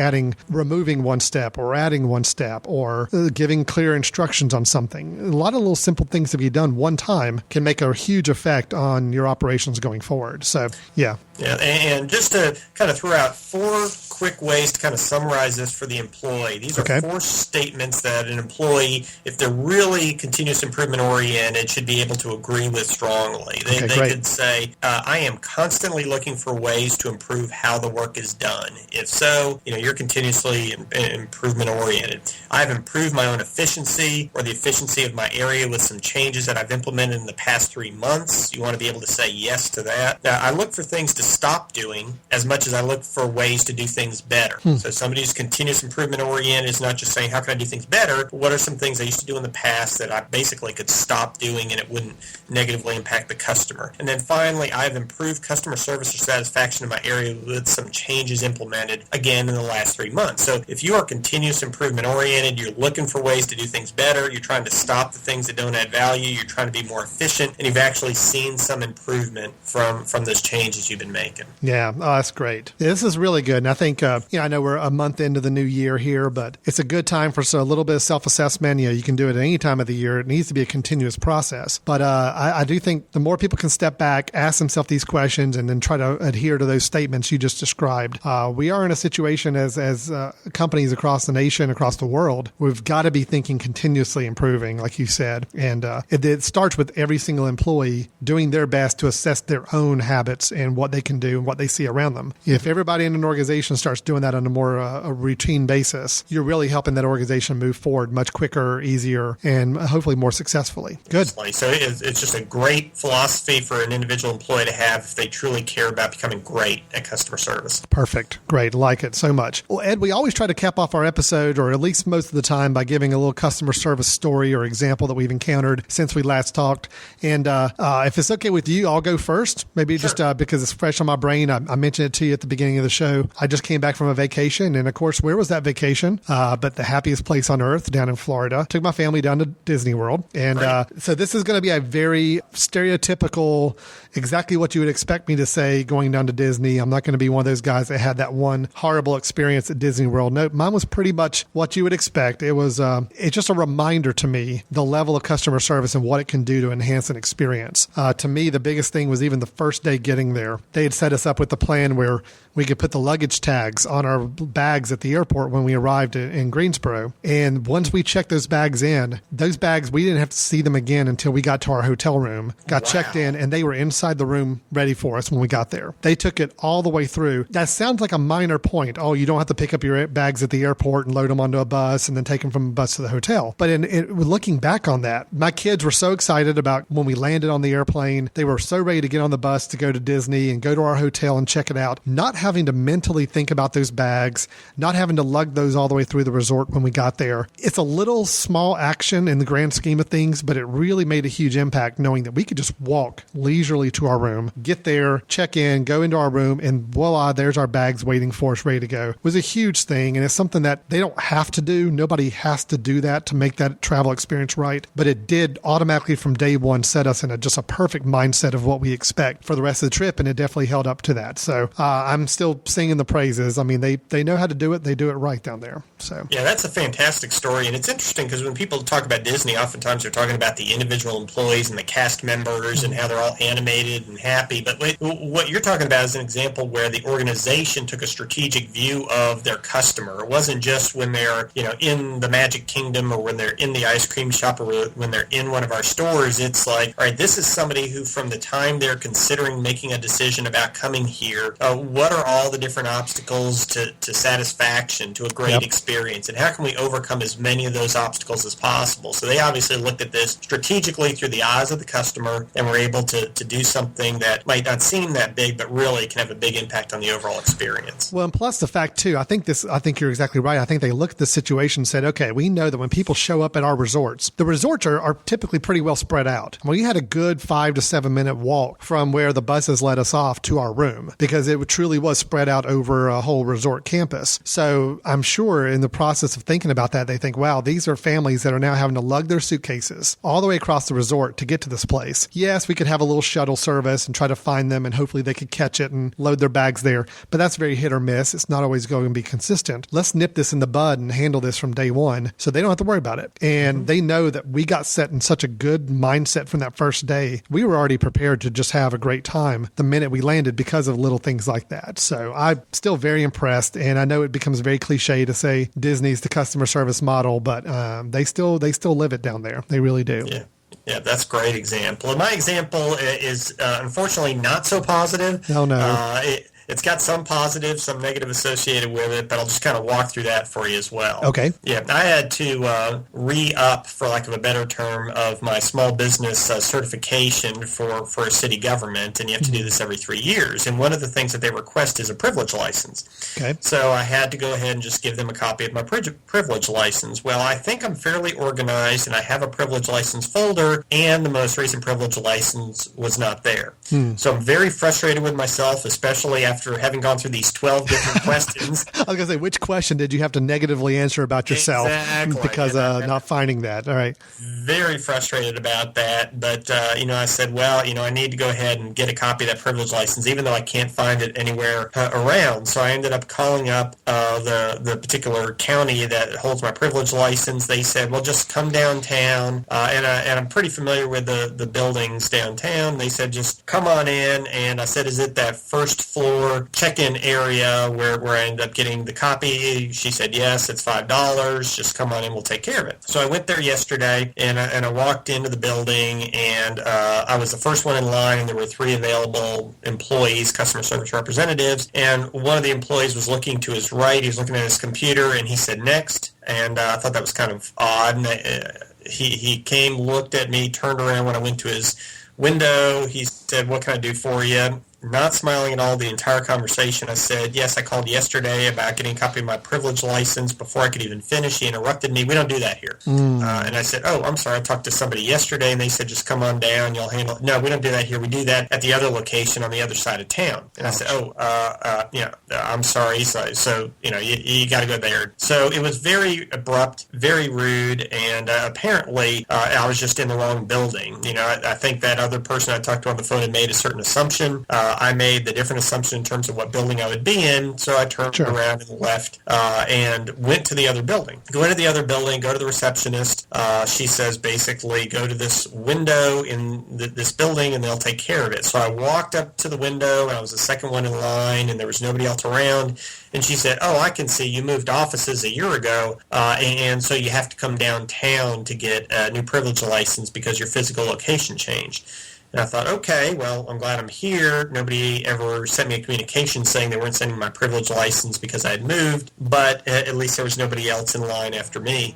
removing one step or adding one step, or giving clear instructions on something. A lot of little simple things that be done one time can make a huge effect on your operations going forward. So, yeah. Yeah, and just to kind of throw out 4 quick ways to kind of summarize this for the employee. These are 4 statements that an employee, if they're really continuous improvement oriented, should be able to agree with strongly. They could say, I am constantly looking for ways to improve how the work is done. If so, you're continuously improvement oriented. I've improved my own efficiency or the efficiency of my area with some changes that I've implemented in the past 3 months. You want to be able to say yes to that. Now, I look for things to stop doing as much as I look for ways to do things better. So somebody who's continuous improvement oriented is not just saying, how can I do things better? What are some things I used to do in the past that I basically could stop doing and it wouldn't negatively impact the customer? And then finally, I've improved customer service or satisfaction in my area with some changes implemented, again, in the last 3 months. So if you are continuous improvement oriented, you're looking for ways to do things better, you're trying to stop the things that don't add value, you're trying to be more efficient, and you've actually seen some improvement from those changes you've been making. Yeah, that's great. This is really good. And I think, I know we're a month into the new year here, but it's a good time for a little bit of self-assessment. You can do it at any time of the year. It needs to be a continuous process. But I do think the more people can step back, ask themselves these questions, and then try to adhere to those statements you just described. We are in a situation as companies across the nation, across the world, we've got to be thinking continuously improving, like you said. And it starts with every single employee doing their best to assess their own habits and what they can do and what they see around them. If everybody in an organization starts doing that on a more a routine basis, you're really helping that organization move forward much quicker, easier, and hopefully more successfully. Good. So it's just a great philosophy for an individual employee to have if they truly care about becoming great at customer service. Perfect. Great. Like it so much. Well, Ed, we always try to cap off our episode, or at least most of the time, by giving a little customer service story or example that we've encountered since we last talked. And if it's okay with you, I'll go first. Maybe just because it's fresh on my brain. I mentioned it to you at the beginning of the show. I just came back from a vacation. And of course, where was that vacation? But the happiest place on earth, down in Florida. Took my family down to Disney World. And so this is going to be a very stereotypical, exactly what you would expect me to say going down to Disney. I'm not going to be one of those guys that had that one horrible experience at Disney World. No, mine was pretty much what you would expect. It was it's just a reminder to me, the level of customer service and what it can do to enhance an experience. To me, the biggest thing was even the first day getting there. They had set us up with the plan where we could put the luggage tags on our bags at the airport when we arrived in Greensboro. And once we checked those bags in, those bags, we didn't have to see them again until we got to our hotel room, got checked in, and they were inside the room ready for us when we got there. They took it all the way through. That sounds like a minor point. Oh, you don't have to pick up your bags at the airport and load them onto a bus and then take them from a bus to the hotel. But looking back on that, my kids were so excited about when we landed on the airplane. They were so ready to get on the bus to go to Disney and go to our hotel and check it out, not having to mentally think about those bags, not having to lug those all the way through the resort when we got there. It's a little small action in the grand scheme of things, but it really made a huge impact knowing that we could just walk leisurely to our room, get there, check in, go into our room, and voila, there's our bags waiting for us, ready to go. It was a huge thing, and it's something that they don't have to do. Nobody has to do that to make that travel experience right, but it did automatically from day one set us in just a perfect mindset of what we expect for the rest of the trip, and it definitely held up to that. So I'm still singing the praises. I mean, they know how to do it. They do it right down there. So yeah, that's a fantastic story, and it's interesting because when people talk about Disney, oftentimes they're talking about the individual employees and the cast members and how they're all animated and happy. But what you're talking about is an example where the organization took a strategic view of their customer. It wasn't just when they're in the Magic Kingdom or when they're in the ice cream shop or when they're in one of our stores. It's like, all right, this is somebody who from the time they're considering making a decision about coming here, what are all the different obstacles to satisfaction, to a great experience, and how can we overcome as many of those obstacles as possible? So they obviously looked at this strategically through the eyes of the customer and were able to do something that might not seem that big, but really can have a big impact on the overall experience. Well, and plus the fact too, I think you're exactly right. I think they looked at the situation and said, okay, we know that when people show up at our resorts, the resorts are typically pretty well spread out. We had a good 5 to 7 minute walk from where the buses let us off to our room because it truly was spread out over a whole resort campus. So I'm sure in the process of thinking about that, they think, wow, these are families that are now having to lug their suitcases all the way across the resort to get to this place. Yes, we could have a little shuttle service and try to find them and hopefully they could catch it and load their bags there, but that's very hit or miss. It's not always going to be consistent. Let's nip this in the bud and handle this from day one so they don't have to worry about it. And they know that we got set in such a good mindset from that first day. We were already prepared to just have a great time the minute we landed because of little things like that. So I'm still very impressed, and I know it becomes very cliche to say Disney's the customer service model, but they still live it down there. They really do. Yeah. Yeah, that's a great example. And my example is unfortunately not so positive. Oh, no. It's got some positive, some negative associated with it, but I'll just kind of walk through that for you as well. Okay. Yeah, I had to re-up, for lack of a better term, of my small business certification for a city government, and you have to do this every 3 years. And one of the things that they request is a privilege license. Okay. So I had to go ahead and just give them a copy of my privilege license. Well, I think I'm fairly organized, and I have a privilege license folder, and the most recent privilege license was not there. So I'm very frustrated with myself, especially after having gone through these 12 different questions. I was going to say, which question did you have to negatively answer about yourself? Exactly. Because not finding that. All right. Very frustrated about that. But, I said, well, I need to go ahead and get a copy of that privilege license, even though I can't find it anywhere around. So I ended up calling up the particular county that holds my privilege license. They said, well, just come downtown. And I'm pretty familiar with the buildings downtown. They said, just come on in. And I said, is it that first floor check-in area where I ended up getting the copy? She said, yes, it's $5. Just come on in, we'll take care of it. So I went there yesterday, and I walked into the building, and I was the first one in line, and there were 3 available employees, customer service representatives, and one of the employees was looking to his right. He was looking at his computer, and he said, next. And I thought that was kind of odd. And he came, looked at me, turned around when I went to his window. He said, what can I do for you? Not smiling at all the entire conversation. I said, yes, I called yesterday about getting a copy of my privilege license. Before I could even finish, he interrupted me. We don't do that here. And I said, oh, I'm sorry. I talked to somebody yesterday, and they said, just come on down. You'll handle it. No, we don't do that here. We do that at the other location on the other side of town. And I said, I'm sorry. So you got to go there. So it was very abrupt, very rude, and apparently I was just in the wrong building. I think that other person I talked to on the phone had made a certain assumption. I made the different assumption in terms of what building I would be in, so I turned around and left and went to the other building. Go into the other building, go to the receptionist. She says basically go to this window in this building and they'll take care of it. So I walked up to the window, and I was the second one in line, and there was nobody else around. And she said, oh, I can see you moved offices a year ago, and so you have to come downtown to get a new privilege license because your physical location changed. And I thought, okay, well, I'm glad I'm here. Nobody ever sent me a communication saying they weren't sending my privilege license because I had moved, but at least there was nobody else in line after me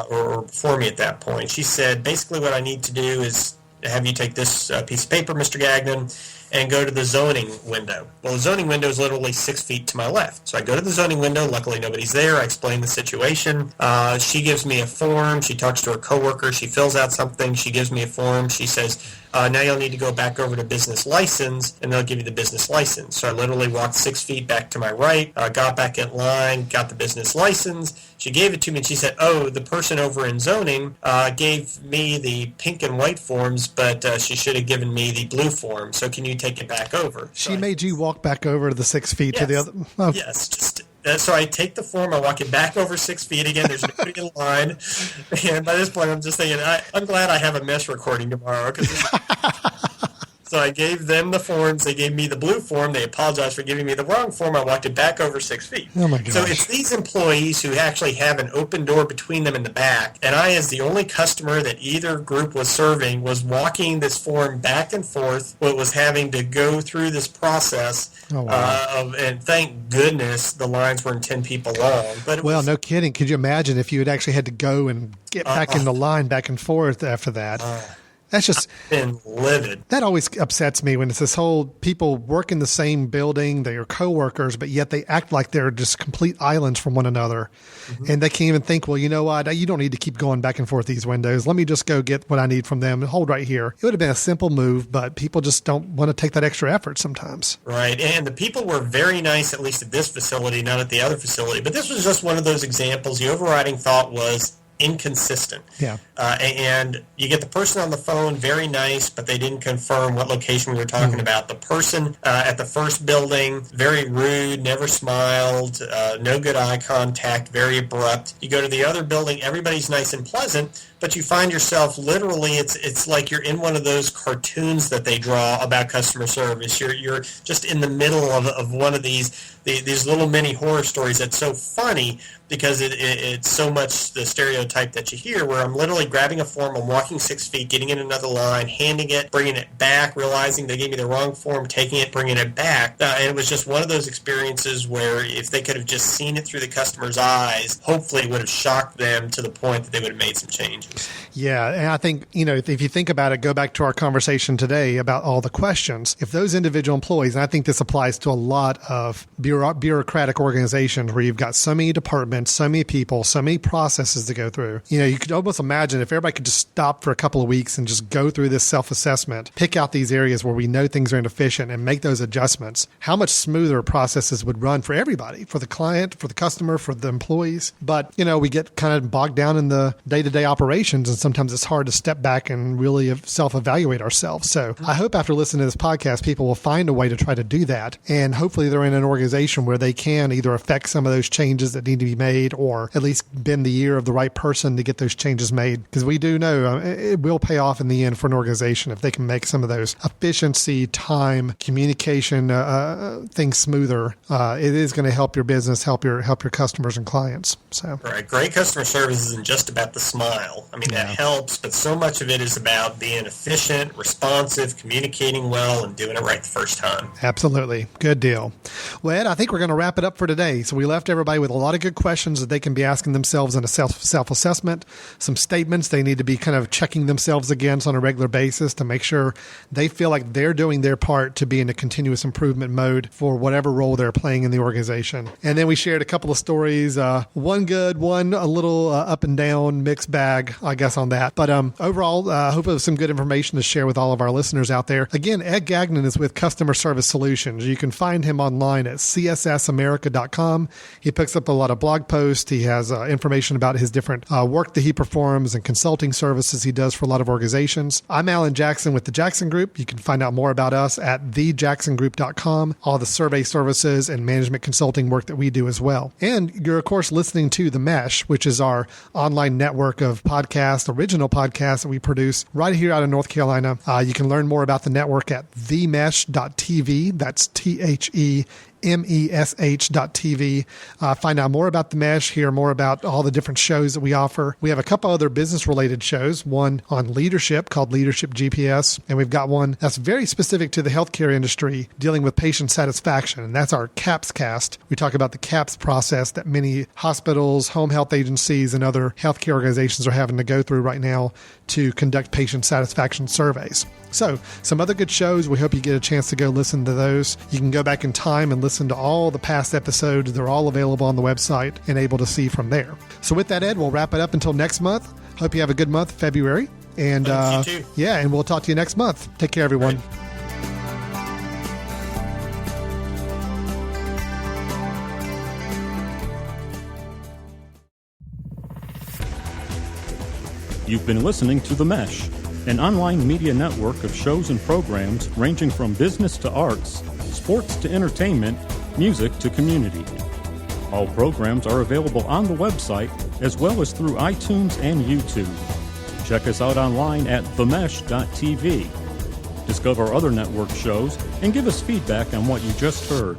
or before me at that point. She said, basically what I need to do is have you take this piece of paper, Mr. Gagnon, and go to the zoning window. Well, the zoning window is literally 6 feet to my left. So I go to the zoning window. Luckily, nobody's there. I explain the situation. She gives me a form. She talks to her coworker. She fills out something. She gives me a form. She says, now you'll need to go back over to business license, and they'll give you the business license. So I literally walked 6 feet back to my right, got back in line, got the business license. She gave it to me, and she said, oh, the person over in zoning gave me the pink and white forms, but she should have given me the blue form. So can you take it back over? She made you walk back over to the 6 feet to the other. Oh. Yes, just so I take the form, I walk it back over 6 feet again. There's nobody in line, and by this point, I'm just thinking, I'm glad I have a mess recording tomorrow. So I gave them the forms. They gave me the blue form. They apologized for giving me the wrong form. I walked it back over 6 feet. Oh my gosh. So it's these employees who actually have an open door between them in the back. And I, as the only customer that either group was serving, was walking this form back and forth, was having to go through this process. Oh, wow. And thank goodness the lines weren't 10 people long. But no kidding. Could you imagine if you had actually had to go and get back in the line back and forth after that? That's just been livid. That always upsets me when it's this whole people work in the same building, they are coworkers, but yet they act like they're just complete islands from one another. Mm-hmm. And they can't even think, well, you know what? You don't need to keep going back and forth these windows. Let me just go get what I need from them and hold right here. It would have been a simple move, but people just don't want to take that extra effort sometimes. Right. And the people were very nice, at least at this facility, not at the other facility. But this was just one of those examples. The overriding thought was inconsistent. Yeah. And you get the person on the phone, very nice, but they didn't confirm what location we were talking about. The person at the first building, very rude, never smiled, no good eye contact, very abrupt. You go to the other building, everybody's nice and pleasant, but you find yourself literally, it's like you're in one of those cartoons that they draw about customer service. You're just in the middle of one of these little mini horror stories that's so funny because it's so much the stereotype that you hear, where I'm literally grabbing a form, I'm walking 6 feet, getting in another line, handing it, bringing it back, realizing they gave me the wrong form, taking it, bringing it back. And it was just one of those experiences where if they could have just seen it through the customer's eyes, hopefully it would have shocked them to the point that they would have made some changes. Yeah, and I think, if you think about it, go back to our conversation today about all the questions. If those individual employees, and I think this applies to a lot of bureaucratic organizations where you've got so many departments, so many people, so many processes to go through. You could almost imagine if everybody could just stop for a couple of weeks and just go through this self-assessment, pick out these areas where we know things are inefficient and make those adjustments, how much smoother processes would run for everybody, for the client, for the customer, for the employees. But, we get kind of bogged down in the day-to-day operations, and sometimes it's hard to step back and really self-evaluate ourselves. So I hope after listening to this podcast, people will find a way to try to do that. And hopefully they're in an organization where they can either affect some of those changes that need to be made, or at least bend the ear of the right person to get those changes made. Because we do know it will pay off in the end for an organization if they can make some of those efficiency, time, communication things smoother. It is going to help your business, help your customers and clients. So right, great customer service isn't just about the smile. I mean, that helps, but so much of it is about being efficient, responsive, communicating well, and doing it right the first time. Absolutely. Good deal. Well, Ed, I think we're going to wrap it up for today. So we left everybody with a lot of good questions that they can be asking themselves in a self-assessment, some statements they need to be kind of checking themselves against on a regular basis to make sure they feel like they're doing their part to be in a continuous improvement mode for whatever role they're playing in the organization. And then we shared a couple of stories, one good, one a little up and down, mixed bag, I guess, on that. But overall, I hope it was some good information to share with all of our listeners out there. Again, Ed Gagnon is with Customer Service Solutions. You can find him online at cssamerica.com. He picks up a lot of blog posts. He has information about his different work that he performs and consulting services he does for a lot of organizations. I'm Alan Jackson with the Jackson Group. You can find out more about us at thejacksongroup.com, all the survey services and management consulting work that we do as well. And you're, of course, listening to The Mesh, which is our online network of original podcasts that we produce right here out of North Carolina. You can learn more about the network at themesh.tv. That's TheMesh.tv. Find out more about The Mesh, hear more about all the different shows that we offer. We have a couple other business-related shows, one on leadership called Leadership GPS, and we've got one that's very specific to the healthcare industry dealing with patient satisfaction, and that's our CAPS cast. We talk about the CAPS process that many hospitals, home health agencies, and other healthcare organizations are having to go through right now to conduct patient satisfaction surveys. So, some other good shows. We hope you get a chance to go listen to those. You can go back in time and listen to all the past episodes. They're all available on the website and able to see from there. So with that, Ed, we'll wrap it up until next month. Hope you have a good month, February. And you too. Yeah, and we'll talk to you next month. Take care, everyone. Right. You've been listening to The Mesh, an online media network of shows and programs ranging from business to arts, sports to entertainment, music to community. All programs are available on the website as well as through iTunes and YouTube. Check us out online at themesh.tv. Discover other network shows and give us feedback on what you just heard.